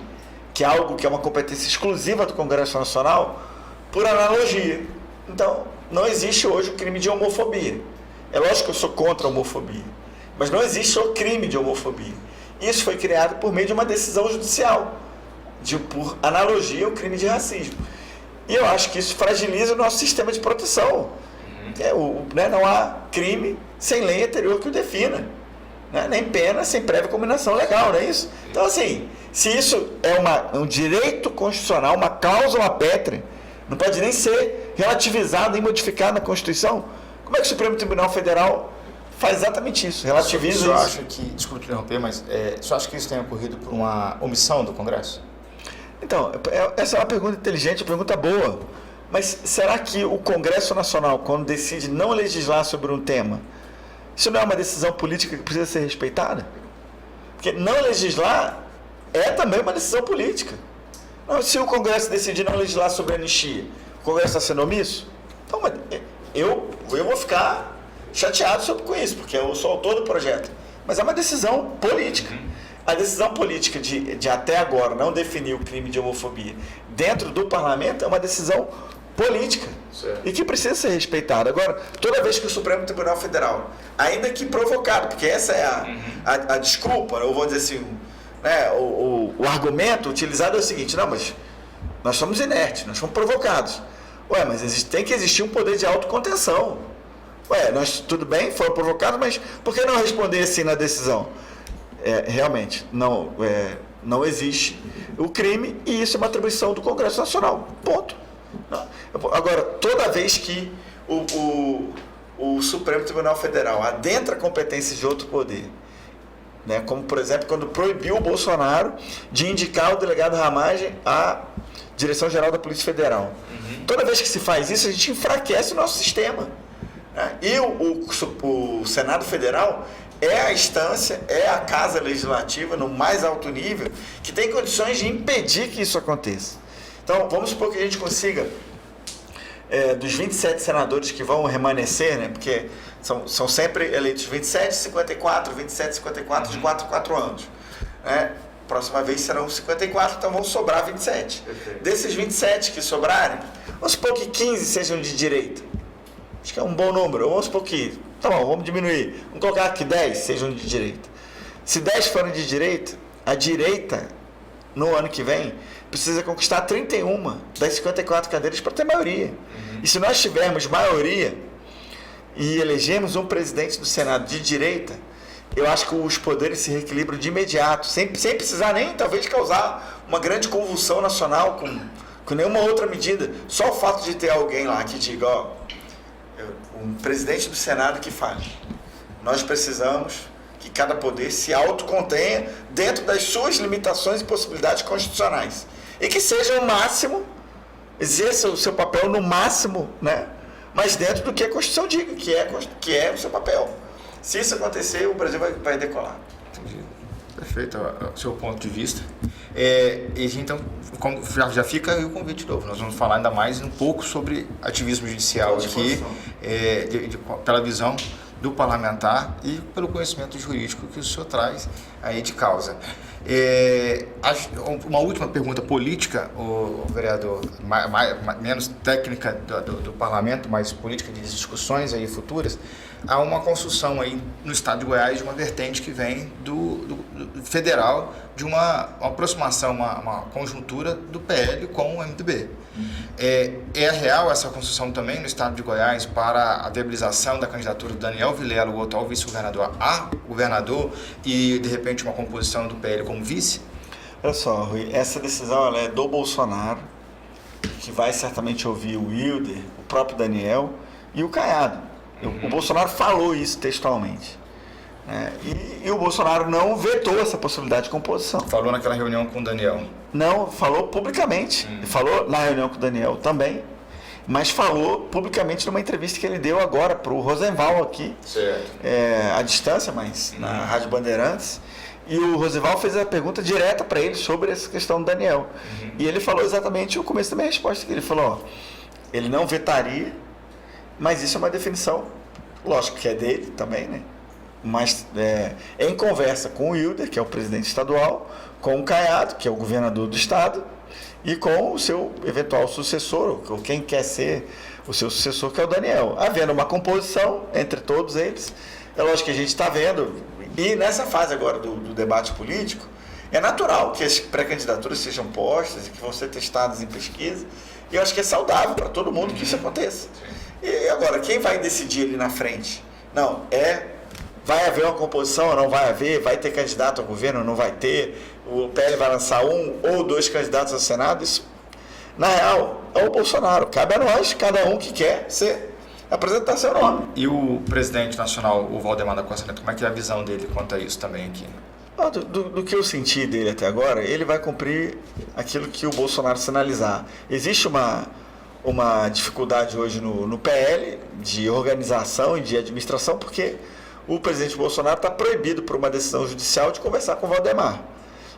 que é algo que é uma competência exclusiva do Congresso Nacional, por analogia. Então, não existe hoje o crime de homofobia. É lógico que eu sou contra a homofobia, mas não existe o crime de homofobia. Isso foi criado por meio de uma decisão judicial, por analogia ao crime de racismo. E eu acho que isso fragiliza o nosso sistema de proteção. Não há crime sem lei anterior que o defina, nem pena sem prévia combinação legal, não é isso? Então, assim, se isso é um direito constitucional, uma cláusula pétrea, não pode nem ser relativizado e modificado na Constituição, como é que o Supremo Tribunal Federal faz exatamente isso, relativiza isso? Eu acho que, desculpe interromper, mas você acha que isso tem ocorrido por uma omissão do Congresso? Então, essa é uma pergunta inteligente, uma pergunta boa. Mas será que o Congresso Nacional, quando decide não legislar sobre um tema, isso não é uma decisão política que precisa ser respeitada? Porque não legislar é também uma decisão política. Não, se o Congresso decidir não legislar sobre anistia, o Congresso está sendo omisso? Então, eu vou ficar chateado com isso, porque eu sou autor do projeto. Mas é uma decisão política. A decisão política de até agora não definir o crime de homofobia dentro do parlamento é uma decisão política, certo, e que precisa ser respeitada. Agora, toda vez que o Supremo Tribunal Federal, ainda que provocado, porque essa é a desculpa, ou vou dizer assim, o argumento utilizado é o seguinte, não, mas nós somos inertes, nós somos provocados. Mas tem que existir um poder de autocontenção. Nós, tudo bem, foram provocados, mas por que não responder assim na decisão? Realmente, não existe o crime e isso é uma atribuição do Congresso Nacional. Ponto. Agora, toda vez que o Supremo Tribunal Federal adentra competências de outro poder né? Como, por exemplo, quando proibiu o Bolsonaro de indicar o delegado Ramagem à Direção-Geral da Polícia Federal. Toda vez que se faz isso, a gente enfraquece o nosso sistema, né? E o Senado Federal é a instância, é a casa legislativa no mais alto nível que tem condições de impedir que isso aconteça. Então, vamos supor que a gente consiga, dos 27 senadores que vão remanescer, né, porque são sempre eleitos 27, 54, 27, 54 de 4 em 4 anos. Né? Próxima vez serão 54, então vão sobrar 27. Perfeito. Desses 27 que sobrarem, vamos supor que 15 sejam de direita. Acho que é um bom número. Vamos supor que, tá bom, vamos diminuir. Vamos colocar que 10 sejam de direita. Se 10 forem de direita, a direita, no ano que vem, precisa conquistar 31 das 54 cadeiras para ter maioria. E se nós tivermos maioria e elegemos um presidente do Senado de direita, eu acho que os poderes se reequilibram de imediato, sem precisar nem, talvez, causar uma grande convulsão nacional com nenhuma outra medida. Só o fato de ter alguém lá que diga, ó, um presidente do Senado que fale, nós precisamos que cada poder se autocontenha dentro das suas limitações e possibilidades constitucionais. E que seja o máximo, exerça o seu papel no máximo, né? Mas dentro do que a Constituição diga, que é o seu papel. Se isso acontecer, o Brasil vai decolar. Entendi. Perfeito, o seu ponto de vista. E então, já fica aí o convite novo. Nós vamos falar ainda mais um pouco sobre ativismo judicial aqui, pela visão do parlamentar e pelo conhecimento jurídico que o senhor traz aí de causa. Uma última pergunta política, o vereador, menos técnica do parlamento, mais política de discussões aí futuras. Há uma construção aí no estado de Goiás de uma vertente que vem do federal, de uma aproximação, uma conjuntura do PL com o MDB. É real essa construção também no estado de Goiás para a viabilização da candidatura do Daniel Vilela, o atual vice-governador, a governador, e de repente uma composição do PL como vice? Olha só, Rui, essa decisão ela é do Bolsonaro, que vai certamente ouvir o Wilder, o próprio Daniel e o Caiado. O Bolsonaro falou isso textualmente, né? E o Bolsonaro não vetou essa possibilidade de composição. Falou naquela reunião com o Daniel? Não, falou publicamente. Falou na reunião com o Daniel também, mas falou publicamente numa entrevista que ele deu agora para o Rosenval aqui, certo. À distância, mas na Rádio Bandeirantes. E o Rosenval fez a pergunta direta para ele sobre essa questão do Daniel. E ele falou exatamente o começo da minha resposta, que ele falou, ó, ele não vetaria, mas isso é uma definição, lógico que é dele também, né? Mas em conversa com o Wilder, que é o presidente estadual, com o Caiado, que é o governador do estado, e com o seu eventual sucessor, ou quem quer ser o seu sucessor, que é o Daniel. Havendo uma composição entre todos eles, é lógico que a gente está vendo, e nessa fase agora do debate político, é natural que as pré-candidaturas sejam postas e que vão ser testadas em pesquisa, e eu acho que é saudável para todo mundo que isso aconteça. E agora, quem vai decidir ali na frente? Não, vai haver uma composição ou não vai haver? Vai ter candidato ao governo ou não vai ter? O PL vai lançar um ou 2 candidatos ao Senado? Isso, na real, é o Bolsonaro. Cabe a nós, cada um que quer apresentar seu nome. E o presidente nacional, o Valdemar da Costa Neto, como é que é a visão dele quanto a isso também aqui? Do que eu senti dele até agora, ele vai cumprir aquilo que o Bolsonaro sinalizar. Existe uma dificuldade hoje no PL de organização e de administração, porque o presidente Bolsonaro está proibido por uma decisão judicial de conversar com o Valdemar.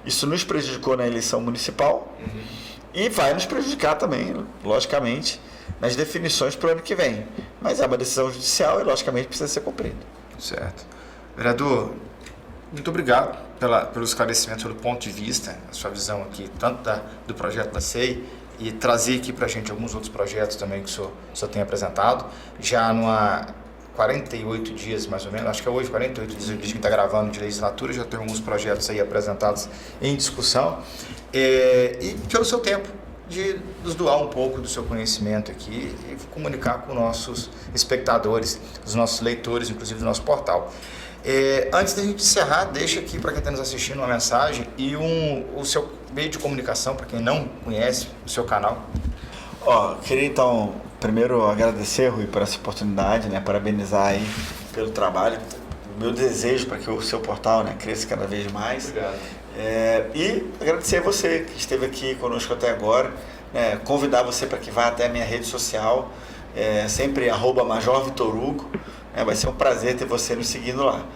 Isso nos prejudicou na eleição municipal e vai nos prejudicar também, logicamente, nas definições para o ano que vem. Mas é uma decisão judicial e, logicamente, precisa ser cumprida. Certo. Vereador, muito obrigado pelo esclarecimento, pelo ponto de vista, a sua visão aqui, tanto do projeto da SEI, e trazer aqui para a gente alguns outros projetos também que o senhor tem apresentado. Já há 48 dias, mais ou menos, acho que é hoje, 48 dias, o dia que está gravando de legislatura, já tem alguns projetos aí apresentados em discussão. E pelo seu tempo, de nos doar um pouco do seu conhecimento aqui e comunicar com nossos espectadores, os nossos leitores, inclusive do nosso portal. Antes da gente encerrar, deixa aqui para quem está nos assistindo uma mensagem e o seu meio de comunicação, para quem não conhece o seu canal. Queria então primeiro agradecer, Rui, por essa oportunidade, né? Parabenizar aí pelo trabalho. meu desejo para que o seu portal, né, cresça cada vez mais. Obrigado. E agradecer a você que esteve aqui conosco até agora, convidar você para que vá até a minha rede social, sempre @MajorVitorHugo. Vai ser um prazer ter você nos seguindo lá,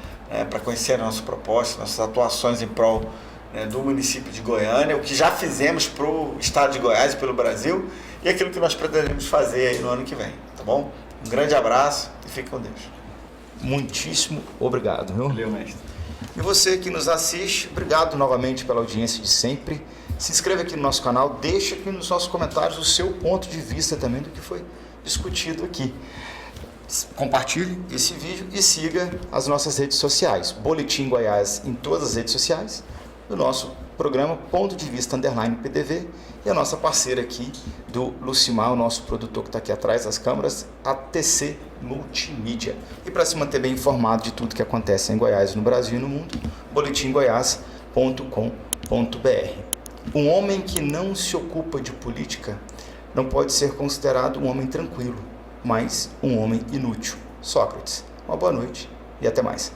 para conhecer a nossa proposta, nossas atuações em prol do município de Goiânia, o que já fizemos para o estado de Goiás e pelo Brasil, e aquilo que nós pretendemos fazer aí no ano que vem, tá bom? Um grande abraço e fique com Deus. Muitíssimo obrigado, viu? Valeu, mestre. E você que nos assiste, obrigado novamente pela audiência de sempre. Se inscreva aqui no nosso canal, deixe aqui nos nossos comentários o seu ponto de vista também do que foi discutido aqui. Compartilhe esse vídeo e siga as nossas redes sociais. Boletim Goiás em todas as redes sociais. O nosso programa Ponto de Vista _PDV e a nossa parceira aqui do Lucimar, o nosso produtor que está aqui atrás das câmeras, a TC Multimídia. E para se manter bem informado de tudo que acontece em Goiás, no Brasil e no mundo, boletimgoiás.com.br. Um homem que não se ocupa de política não pode ser considerado um homem tranquilo, mas um homem inútil. Sócrates. Uma boa noite e até mais.